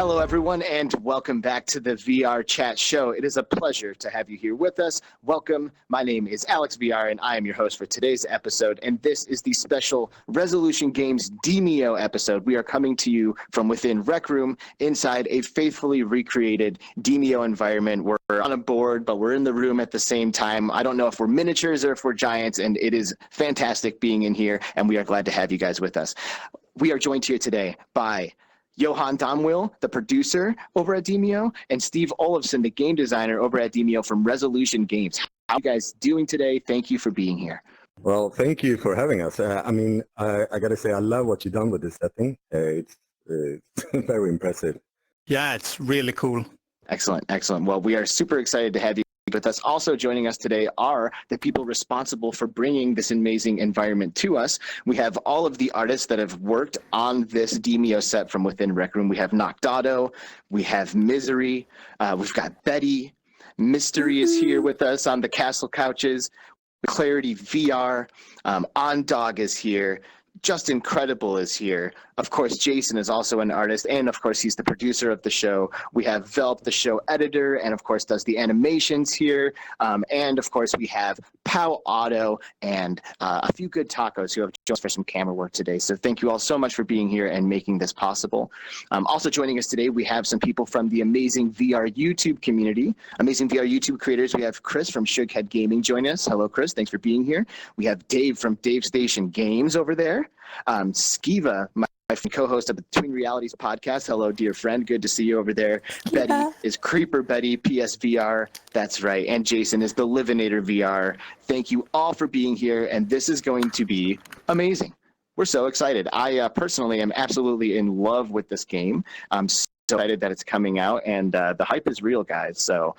Hello, everyone, and welcome back to the VR Chat Show. It is a pleasure to have you here with us. Welcome. My name is Alex VR, and I am your host for today's episode. And this is the special Resolution Games Demeo episode. We are coming to you from within Rec Room inside a faithfully recreated Demeo environment. We're on a board, but we're in the room at the same time. I don't know if we're miniatures or if we're giants, and it is fantastic being in here, and we are glad to have you guys with us. We are joined here today by Johan Donwill, the producer over at Demeo, and Steve Olofsson, the game designer over at Demeo from Resolution Games. How are you guys doing today? Thank you for being here. Well, thank you for having us. I got to say, I love what you've done with this setting. It's very impressive. Yeah, it's really cool. Excellent, excellent. Well, we are super excited to have you with us. Also joining us today are the people responsible for bringing this amazing environment to us. We have all of the artists that have worked on this Demeo set from within Rec Room. We have Noctauto, we have Misery, we've got Betty, Mystery is here with us on the castle couches, Clarity VR, OnDog is here, Just Incredible is here. Of course, Jason is also an artist, and of course, he's the producer of the show. We have Velp, the show editor, and of course, does the animations here. And of course, we have POWJams and AFewGoodTacos who have joined us for some camera work today. So thank you all so much for being here and making this possible. Also joining us today, we have some people from the amazing VR YouTube community, amazing VR YouTube creators. We have Chris from Shugghead Gaming join us. Hello, Chris. Thanks for being here. We have Dave from Davestation Games over there. Skeeva, my co-host of the Between Realities podcast. Hello, dear friend. Good to see you over there. Skeeva. Betty is CreeperBettyPSVR. That's right. And Jason is TheLivonator VR. Thank you all for being here, and this is going to be amazing. We're so excited. I personally am absolutely in love with this game. I'm so excited that it's coming out, and the hype is real, guys. So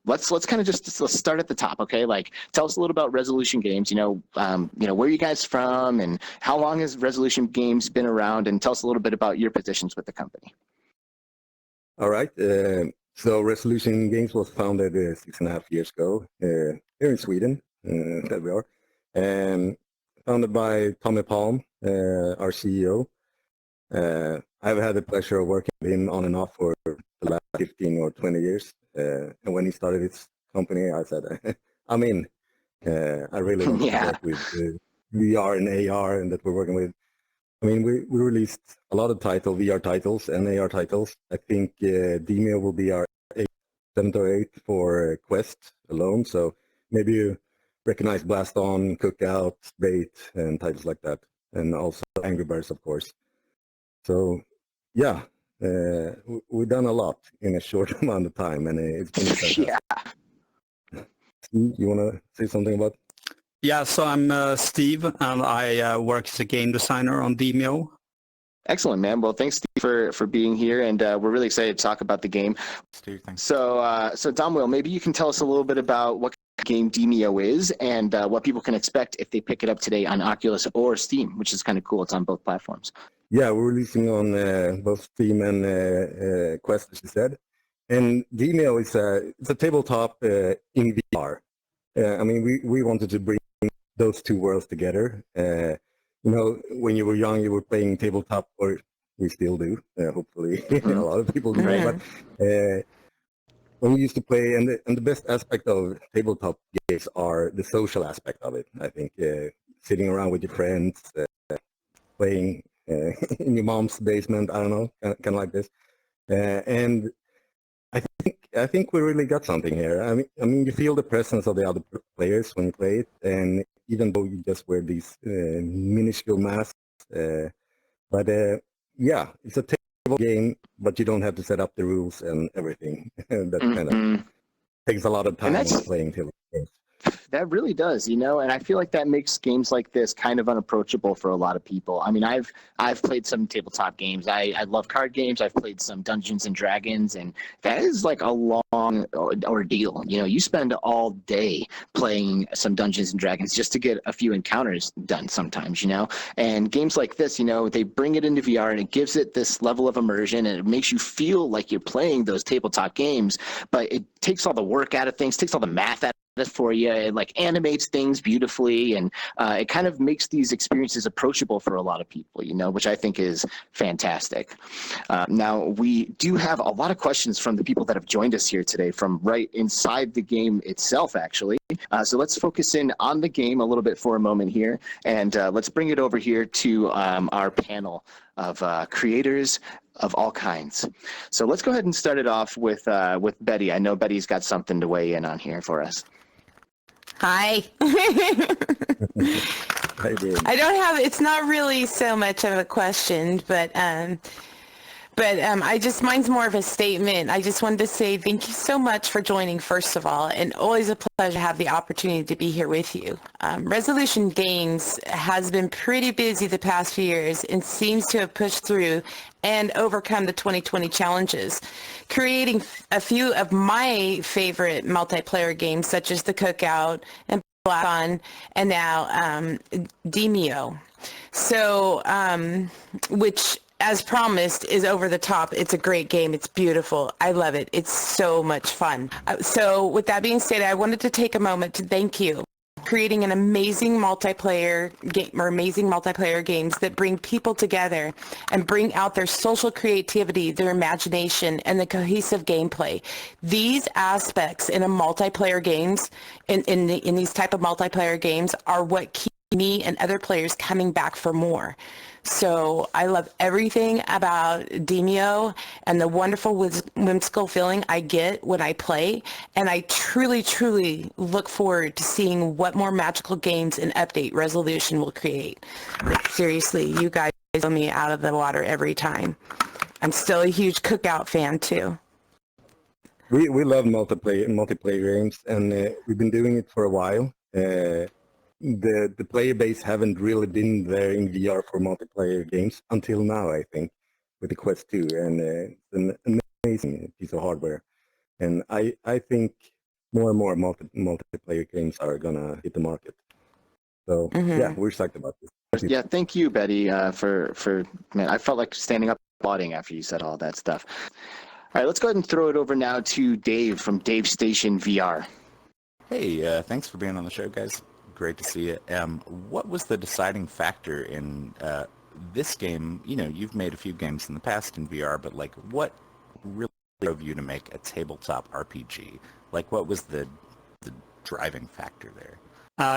let's kind of let's start at the top, okay? Like, tell us a little about Resolution Games. Where are you guys from, and how long has Resolution Games been around? And tell us a little bit about your positions with the company. All right. So Resolution Games was founded 6.5 years ago here in Sweden, that we are, and founded by Tommy Palm, our CEO. I've had the pleasure of working with him on and off for the last 15 or 20 years. And when he started his company, I said, I'm in. I really want to work with VR and AR and that we're working with. I mean, we released a lot of VR titles and AR titles. I think Demeo will be our 7th or 8th for Quest alone. So maybe you recognize Blast On, Cookout, Bait, and titles like that. And also Angry Birds, of course. So, yeah. We've done a lot in a short amount of time, and it's been fantastic. Yeah. Steve, you want to say something about? Yeah, so I'm Steve, and I work as a game designer on Demeo. Excellent, man. Well, thanks, Steve, for being here, and we're really excited to talk about the game. Steve, thanks. So Donwill, maybe you can tell us a little bit about what game Demeo is and what people can expect if they pick it up today on Oculus or Steam, which is kind of cool. It's on both platforms. Yeah, we're releasing on both Steam and Quest, as you said. And Demeo is a tabletop in VR. I mean, we wanted to bring those two worlds together. When you were young, you were playing tabletop, or we still do, hopefully. A lot of people do. Right. But when we used to play, and the best aspect of tabletop games are the social aspect of it, I think. Sitting around with your friends, playing in your mom's basement, I don't know, kind of like this. And I think we really got something here. I mean, you feel the presence of the other players when you play it, and even though you just wear these minuscule masks, yeah, it's a table game, but you don't have to set up the rules and everything. That kind of takes a lot of time playing table games. That really does, and I feel like that makes games like this kind of unapproachable for a lot of people. I mean, I've played some tabletop games. I love card games. I've played some Dungeons and Dragons, and that is like a long ordeal. You spend all day playing some Dungeons and Dragons just to get a few encounters done sometimes, And games like this, they bring it into VR and it gives it this level of immersion, and it makes you feel like you're playing those tabletop games, but it takes all the work out of things, takes all the math out it for you. It like animates things beautifully, and it kind of makes these experiences approachable for a lot of people, you know, which I think is fantastic. Now, we do have a lot of questions from the people that have joined us here today from right inside the game itself, actually. So let's focus in on the game a little bit for a moment here, and let's bring it over here to our panel of creators of all kinds. So let's go ahead and start it off with Betty. I know Betty's got something to weigh in on here for us. Hi. I don't have, it's not really so much of a question, but mine's more of a statement. I just wanted to say thank you so much for joining, first of all, and always a pleasure to have the opportunity to be here with you. Resolution Games has been pretty busy the past few years and seems to have pushed through and overcome the 2020 challenges, creating a few of my favorite multiplayer games, such as The Cookout and Black On, and now Demeo. So, which, as promised, is over the top. It's a great game. It's beautiful. I love it. It's so much fun. So with that being said, I wanted to take a moment to thank you for creating an amazing multiplayer game, or amazing multiplayer games that bring people together and bring out their social creativity, their imagination, and the cohesive gameplay. These aspects in a multiplayer games, in these type of multiplayer games, are what keep me and other players coming back for more. So I love everything about Demeo and the wonderful whimsical feeling I get when I play, and I truly, truly look forward to seeing what more magical games and update Resolution will create. Like, seriously, you guys blow me out of the water every time. I'm still a huge Cookout fan too. We love multiplayer games, and we've been doing it for a while. The player base haven't really been there in VR for multiplayer games until now, I think, with the Quest 2, and it's an amazing piece of hardware. And I think more and more multiplayer games are gonna hit the market. So yeah, we're psyched about this. Yeah, thank you, Betty, for man. I felt like standing up applauding after you said all that stuff. All right, let's go ahead and throw it over now to Dave from DavestationVR. Hey, thanks for being on the show, guys. Great to see you. What was the deciding factor in this game? You know, you've made a few games in the past in VR, but like, what really drove you to make a tabletop RPG? Like, what was the driving factor there?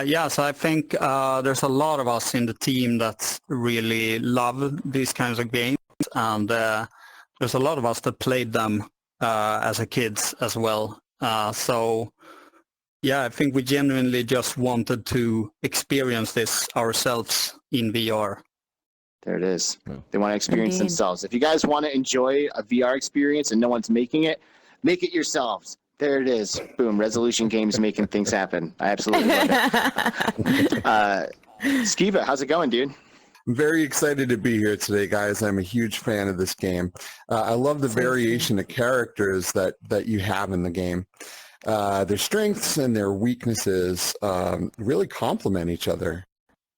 Yeah, so I think there's a lot of us in the team that really love these kinds of games, and there's a lot of us that played them as a kids as well. So yeah, I think we genuinely just wanted to experience this ourselves in VR. There it is. They want to experience themselves. If you guys want to enjoy a VR experience and no one's making it, make it yourselves. There it is. Boom. Resolution Games making things happen. I absolutely love it. Skeeva, how's it going, dude? I'm very excited to be here today, guys. I'm a huge fan of this game. I love the variation of characters that you have in the game. Their strengths and their weaknesses really complement each other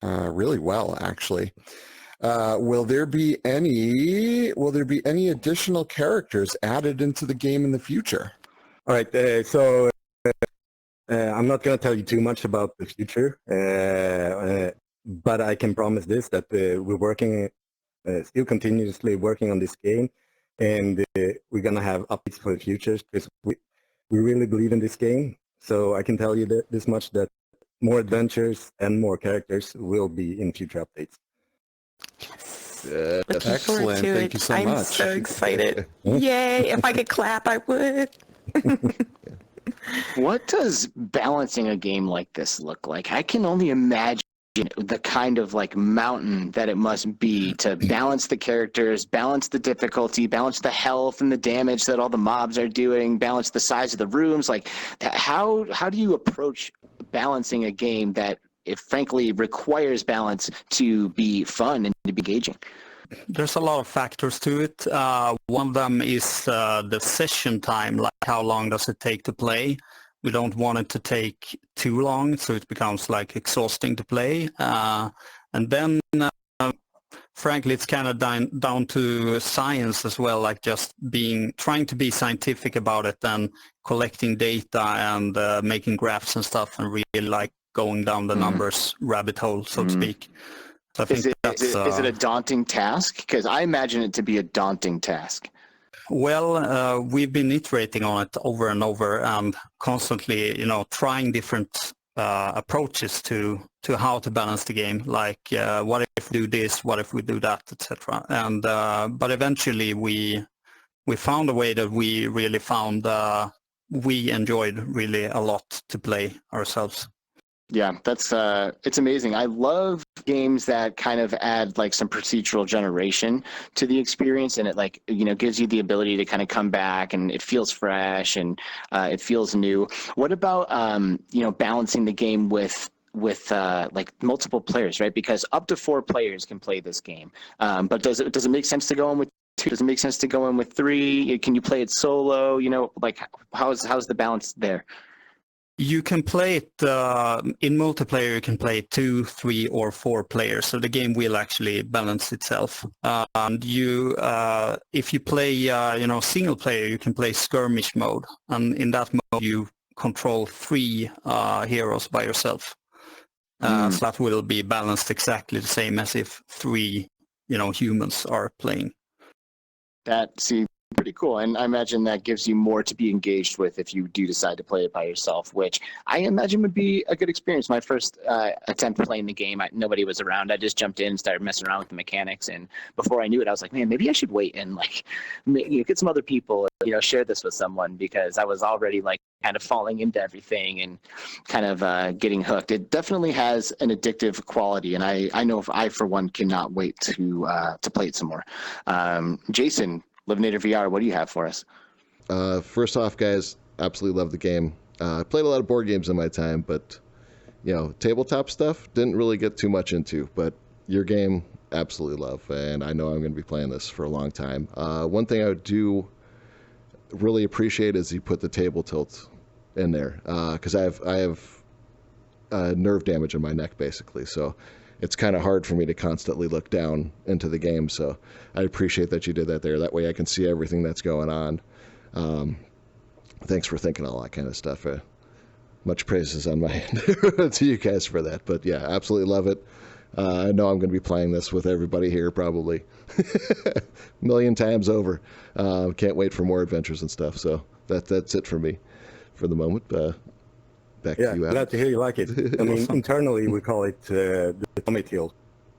really well, actually. Will there be any additional characters added into the game in the future? All right, so I'm not going to tell you too much about the future, but I can promise this, that we're working, still continuously working on this game, and we're going to have updates for the future, because we really believe in this game. So I can tell you this much, that more adventures and more characters will be in future updates. Excellent. Thank you so much. I'm so excited. Yay. If I could clap, I would. What does balancing a game like this look like? I can only imagine the kind of like mountain that it must be to balance the characters, balance the difficulty, balance the health and the damage that all the mobs are doing, balance the size of the rooms. Like, how do you approach balancing a game that, it frankly requires balance to be fun and to be engaging? There's a lot of factors to it. One of them is the session time, like how long does it take to play. We don't want it to take too long, so it becomes like exhausting to play. And then frankly, it's kind of down to science as well, like just trying to be scientific about it and collecting data and making graphs and stuff, and really like going down the numbers rabbit hole, so to speak. So I think is it a daunting task? Because I imagine it to be a daunting task. Well, we've been iterating on it over and over, and constantly, trying different approaches to how to balance the game. Like, what if we do this? What if we do that, etc. And but eventually, we found a way that we really found we enjoyed really a lot to play ourselves. Yeah, that's it's amazing. I love games that kind of add like some procedural generation to the experience, and it like gives you the ability to kind of come back, and it feels fresh and it feels new. What about balancing the game with like multiple players, right? Because up to 4 players can play this game. But does it make sense to go in with 2? Does it make sense to go in with 3? Can you play it solo? Like how's the balance there? You can play it in multiplayer. You can play 2, 3, or 4 players. So the game will actually balance itself. And if you play, single player, you can play skirmish mode, and in that mode you control 3 heroes by yourself. So that will be balanced exactly the same as if 3, humans are playing. Pretty cool, and I imagine that gives you more to be engaged with if you do decide to play it by yourself, which I imagine would be a good experience. My first attempt playing the game, nobody was around. I just jumped in and started messing around with the mechanics, and before I knew it, I was like, man, maybe I should wait and like get some other people, share this with someone, because I was already like kind of falling into everything and kind of getting hooked. It definitely has an addictive quality, and I know if I, for one, cannot wait to play it some more. Jason, TheLivonator VR, what do you have for us? First off, guys, absolutely love the game. I played a lot of board games in my time, but tabletop stuff didn't really get too much into. But your game, absolutely love, and I know I'm going to be playing this for a long time. One thing I do really appreciate is you put the table tilt in there, because I have nerve damage in my neck basically, so it's kind of hard for me to constantly look down into the game. So I appreciate that you did that there. That way I can see everything that's going on. Thanks for thinking all that kind of stuff. Much praises on my end to you guys for that. But yeah, absolutely love it. I know I'm going to be playing this with everybody here probably a million times over. Can't wait for more adventures and stuff. So that's it for me for the moment. Back to you, Adam. Glad to hear you like it. I mean, internally we call it the Tommy tilt.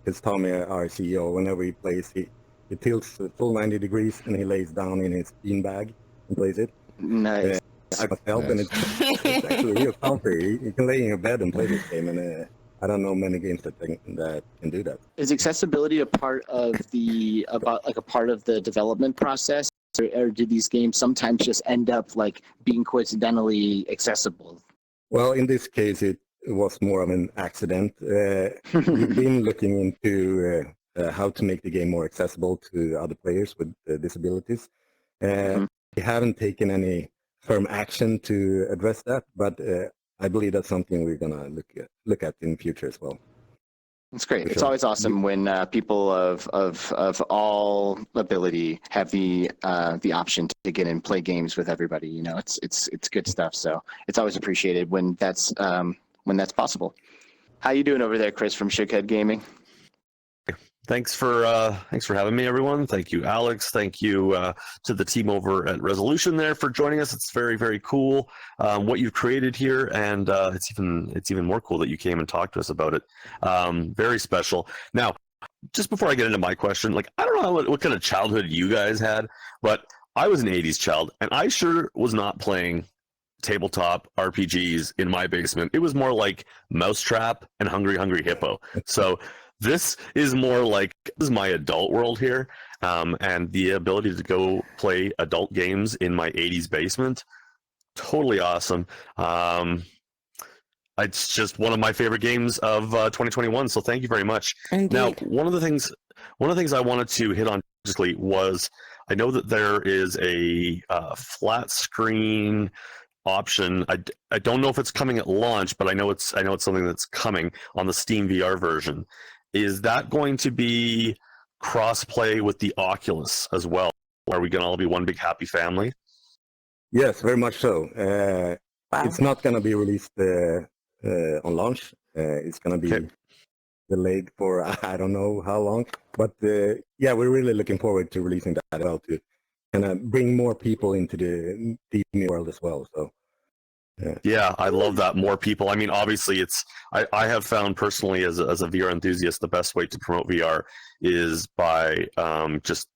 It's Tommy, our CEO. Whenever he plays, he tilts full 90 degrees and he lays down in his beanbag and plays it. Nice. I myself, and it's actually real comfy. You can lay in your bed and play this game, and I don't know many games that can do that. Is accessibility a part of the development process, or do these games sometimes just end up like being coincidentally accessible? Well, in this case, it was more of an accident. We've been looking into how to make the game more accessible to other players with disabilities. We haven't taken any firm action to address that, but I believe that's something we're going to look at in the future as well. That's great. It's always awesome when people of all ability have the option to get in, play games with everybody. It's good stuff. So it's always appreciated when that's possible. How you doing over there, Chris from Shugghead Gaming? Thanks for having me, everyone. Thank you, Alex. Thank you to the team over at Resolution there for joining us. It's very, very cool what you've created here, and it's even more cool that you came and talked to us about it. Very special. Now, just before I get into my question, I don't know what kind of childhood you guys had, but I was an 80s child, and I sure was not playing tabletop RPGs in my basement. It was more like Mousetrap and Hungry Hungry Hippo. So this is more like, this is my adult world here, and the ability to go play adult games in my 80s basement, totally awesome. It's just one of my favorite games of 2021, so thank you very much. Indeed. Now, one of the things I wanted to hit on quickly was, I know that there is a flat screen option. I don't know if it's coming at launch, but I know it's something that's coming on the Steam VR version. Is that going to be cross-play with the Oculus as well? Are we going to all be one big happy family? Yes, very much so. Wow. It's not going to be released on launch. It's going to be delayed for I don't know how long. But yeah, we're really looking forward to releasing that as well, to kind of bring more people into the Demeo world as well. So. Yeah, I love that. More people. I mean, obviously, I have found personally as a VR enthusiast, the best way to promote VR is by just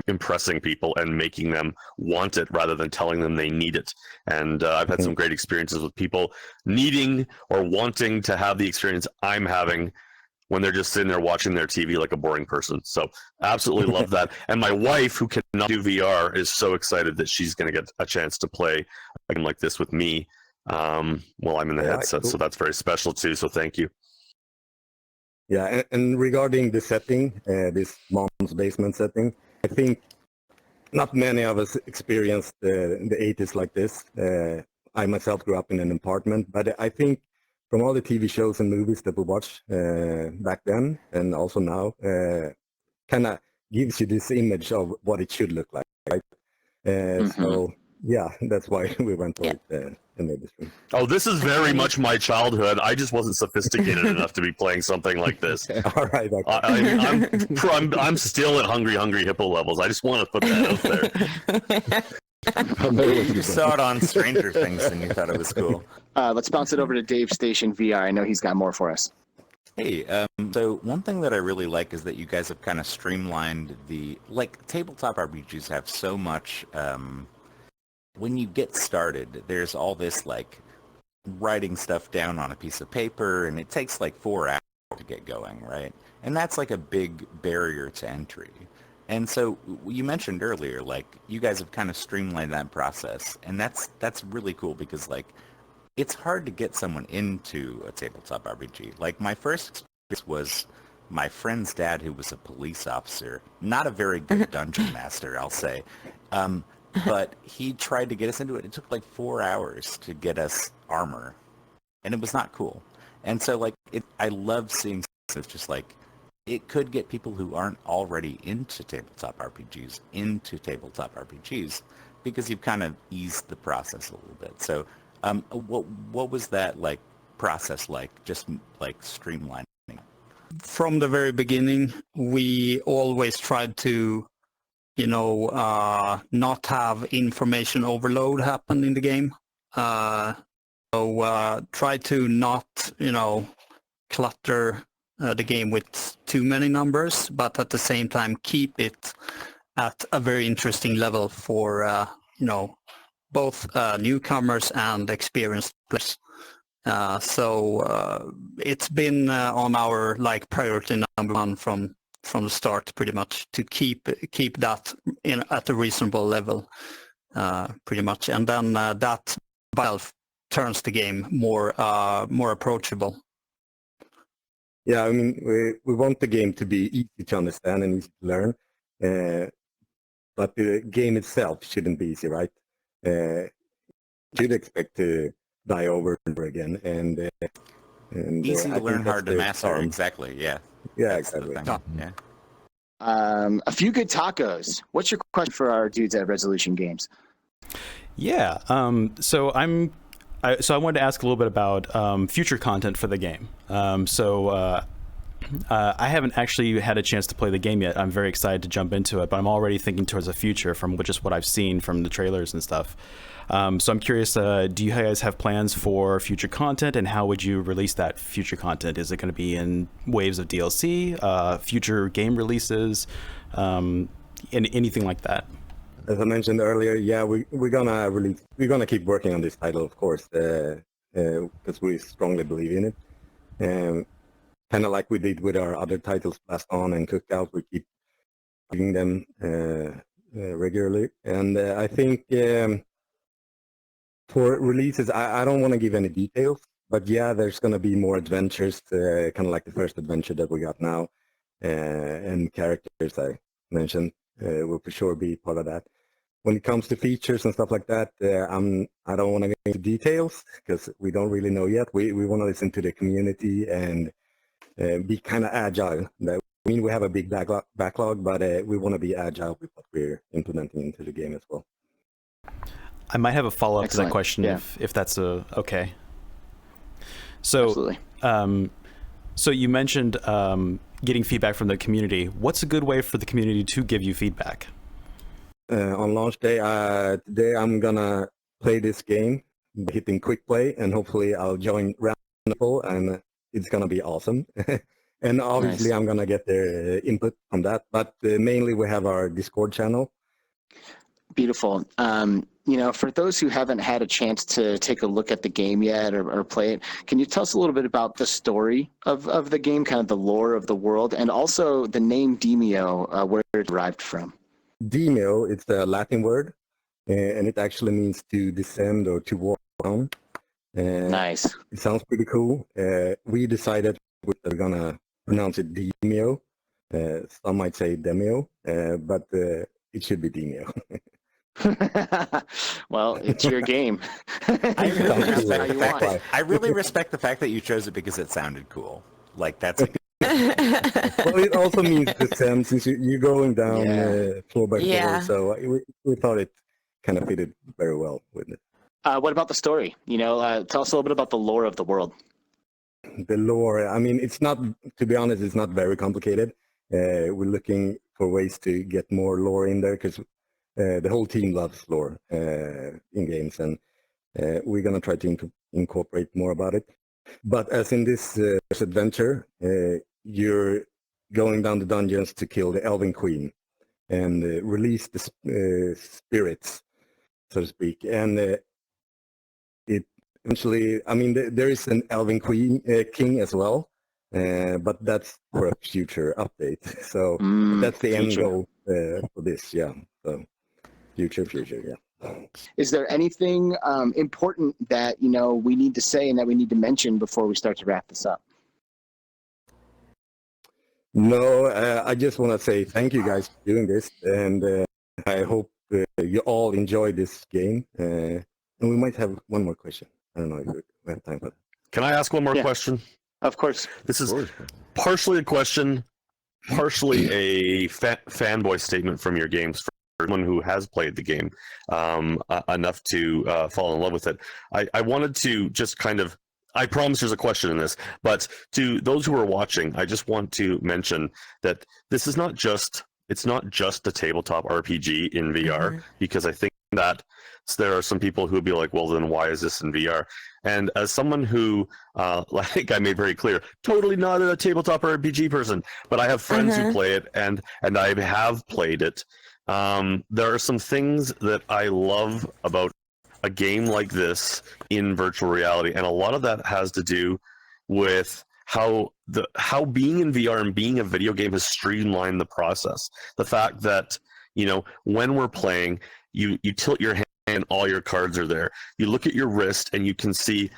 impressing people and making them want it rather than telling them they need it. And I've had some great experiences with people needing or wanting to have the experience I'm having when they're just sitting there watching their TV like a boring person. So absolutely love that. And my wife, who cannot do VR, is so excited that she's going to get a chance to play a game like this with me while I'm in the headset. Cool. So that's very special too. So thank you. Yeah, and regarding the setting, this mom's basement setting, I think not many of us experienced the 80s like this. I myself grew up in an apartment, but I think from all the TV shows and movies that we watched back then and also now, kind of gives you this image of what it should look like, right? So, yeah, that's why we went for it and made the stream. Oh, this is very much my childhood. I just wasn't sophisticated enough to be playing something like this. All right. Okay. I'm still at hungry hippo levels. I just want to put that out there. You saw it on Stranger Things and you thought it was cool. Let's bounce it over to DavestationVR. I know he's got more for us. Hey, so one thing that I really like is that you guys have kind of streamlined tabletop RPGs have so much, when you get started, there's all this writing stuff down on a piece of paper, and it takes 4 hours to get going, right? And that's a big barrier to entry. And so you mentioned earlier, you guys have kind of streamlined that process, and that's really cool because it's hard to get someone into a tabletop RPG. My first experience was my friend's dad, who was a police officer, not a very good dungeon master, I'll say. But he tried to get us into it. It took 4 hours to get us armor, and it was not cool. And so I love seeing stuff just it could get people who aren't already into tabletop RPGs into tabletop RPGs because you've kind of eased the process a little bit. So what was that process just streamlining? From the very beginning, we always tried to not have information overload happen in the game. So try to not, clutter the game with too many numbers, but at the same time keep it at a very interesting level for, both newcomers and experienced players. So it's been on our priority number one from the start, pretty much, to keep that at a reasonable level, pretty much, and then that by itself turns the game more approachable. Yeah, I mean, we want the game to be easy to understand and easy to learn, but the game itself shouldn't be easy, right? You should expect to die over and over again, and easy to learn, hard to master. Exactly. Yeah. Yeah, exactly. Yeah. A few good tacos. What's your question for our dudes at Resolution Games? Yeah. So I wanted to ask a little bit about future content for the game. I haven't actually had a chance to play the game yet. I'm very excited to jump into it, but I'm already thinking towards the future from just what I've seen from the trailers and stuff. So I'm curious, do you guys have plans for future content, and how would you release that future content? Is it going to be in waves of DLC, future game releases, anything like that? As I mentioned earlier, yeah, we're gonna keep working on this title, of course, because we strongly believe in it. Kind of like we did with our other titles, Blast On and Cookout, we keep doing them regularly. And I think for releases, I don't want to give any details, but yeah, there's going to be more adventures, kind of like the first adventure that we got now, and characters I mentioned will for sure be part of that. When it comes to features and stuff like that, I don't want to get into details because we don't really know yet. We want to listen to the community and be kind of agile. That I mean, we have a big backlog, but we want to be agile with what we're implementing into the game as well. I might have a follow-up to that Excellent. question Yeah. if that's okay. So, Absolutely. so you mentioned getting feedback from the community. What's a good way for the community to give you feedback? On launch day, today I'm gonna play this game, hitting quick play, and hopefully I'll join Roundtable, and it's gonna be awesome. And obviously Nice. I'm gonna get their input on that, but mainly we have our Discord channel. Beautiful. You know, for those who haven't had a chance to take a look at the game yet or play it, can you tell us a little bit about the story of the game, kind of the lore of the world, and also the name Demeo, where it derived from? Demeo, it's a Latin word, and it actually means to descend or to walk down. Nice. It sounds pretty cool. We decided we're gonna pronounce it Demeo. Some might say Demeo, but it should be Demeo. Well, it's your game. I really Cool. respect the fact that you chose it because it sounded cool. Like that's a Well, it also means descent since you're going down floor by floor. Yeah. So we thought it kind of fitted very well with it. What about the story? You know, tell us a little bit about the lore of the world. The lore, I mean, it's not, to be honest, it's not very complicated. We're looking for ways to get more lore in there because the whole team loves lore in games, and we're going to try to incorporate more about it. But as in this adventure, you're going down the dungeons to kill the Elven Queen and release the spirits, so to speak. And it eventually, I mean, there is an Elven Queen king as well, but that's for a future update. So that's the end goal for this, yeah. So future, yeah. Is there anything important that, you know, we need to say and that we need to mention before we start to wrap this up? No, I just want to say thank you guys for doing this, and I hope you all enjoy this game. And we might have one more question. I don't know if we have time for that. Can I ask one more question? Of course. This is partially a question, partially a fanboy statement from your games for someone who has played the game enough to fall in love with it. I wanted to just kind of, I promise there's a question in this, but to those who are watching, I just want to mention that this is not just, it's not just a tabletop RPG in VR, because I think that there are some people who would be like, well, then why is this in VR? And as someone who, like I made very clear, totally not a tabletop RPG person, but I have friends who play it, and I have played it. There are some things that I love about a game like this in virtual reality, and a lot of that has to do with how being in VR and being a video game has streamlined the process. The fact that, you know, when we're playing, you tilt your hand and all your cards are there. You look at your wrist and you can see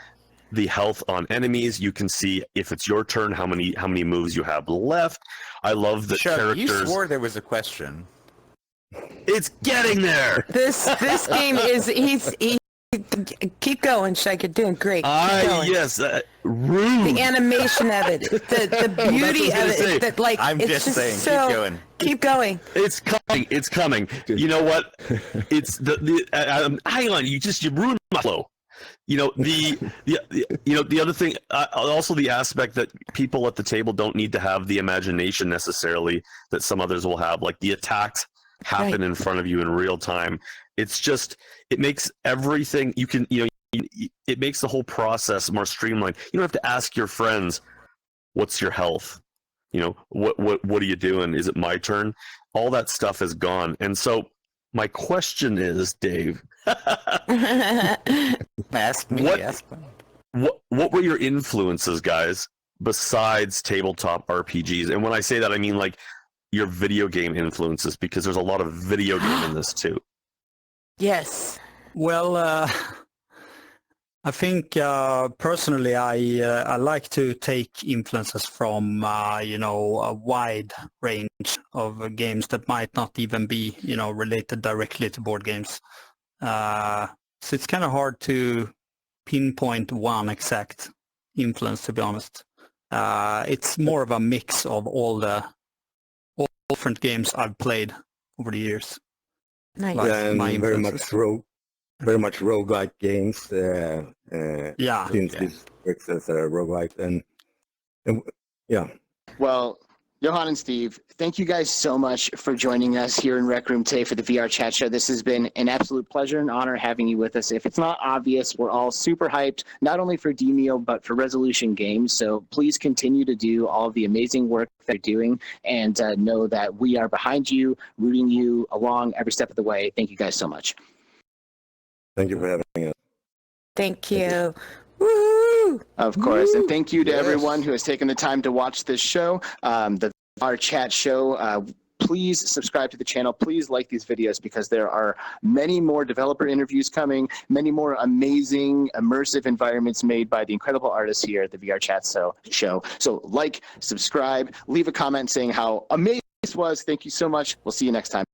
the health on enemies. You can see if it's your turn, how many moves you have left. I love that characters. You swore there was a question. It's getting there. This game is keep going, Shug. You're doing great. Keep going. Yes, rude. The animation of it, the beauty of it, that like I'm it's just saying, so, keep going. Keep going. It's coming. It's coming. You know what? It's hang on. You ruined my flow. You know the other thing. Also, the aspect that people at the table don't need to have the imagination necessarily that some others will have. Like the attacks happen in front of you in real time. It's just, it makes everything it makes the whole process more streamlined. You don't have to ask your friends, what's your health? You know, what are you doing? Is it my turn? All that stuff is gone. And so my question is, Dave, ask me. What were your influences, guys, besides tabletop RPGs? And when I say that, I mean like your video game influences, because there's a lot of video game in this too. Yes. Well, I think personally, I like to take influences from a wide range of games that might not even be related directly to board games. So it's kind of hard to pinpoint one exact influence, to be honest. It's more of a mix of all the different games I've played over the years. Nice. Like and my very much influences. very much roguelike games. Yeah. Since this works as a roguelike, and yeah. Well, Johan and Steve, thank you guys so much for joining us here in Rec Room today for the VR Chat Show. This has been an absolute pleasure and honor having you with us. If it's not obvious, we're all super hyped, not only for Demeo, but for Resolution Games. So please continue to do all of the amazing work that you're doing, and know that we are behind you, rooting you along every step of the way. Thank you guys so much. Thank you for having us. Thank you. Woo! Of course, and thank you to everyone who has taken the time to watch this show, the VR Chat Show. Please subscribe to the channel. Please like these videos, because there are many more developer interviews coming, many more amazing, immersive environments made by the incredible artists here at the VR Chat Show. So like, subscribe, leave a comment saying how amazing this was. Thank you so much. We'll see you next time.